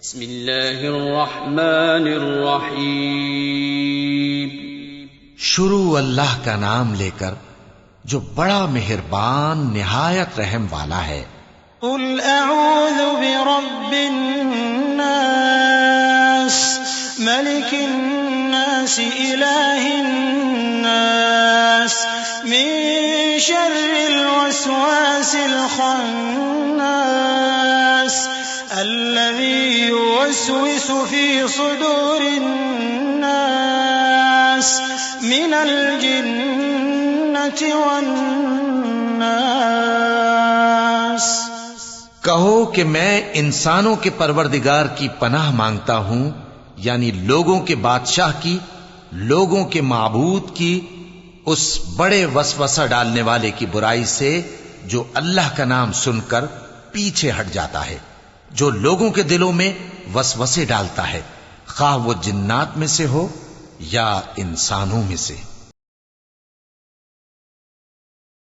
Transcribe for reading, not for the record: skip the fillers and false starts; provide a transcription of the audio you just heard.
بسم اللہ الرحمن الرحیم. شروع اللہ کا نام لے کر جو بڑا مہربان نہایت رحم والا ہے. قل اعوذ برب الناس ملک الناس الہ الناس من شر الوسواس الخناس الذي يوسوس في صدور الناس من الجنة والناس. کہو کہ میں انسانوں کے پروردگار کی پناہ مانگتا ہوں، یعنی لوگوں کے بادشاہ کی، لوگوں کے معبود کی، اس بڑے وسوسہ ڈالنے والے کی برائی سے جو اللہ کا نام سن کر پیچھے ہٹ جاتا ہے، جو لوگوں کے دلوں میں وسوسے ڈالتا ہے، خواہ وہ جنات میں سے ہو یا انسانوں میں سے.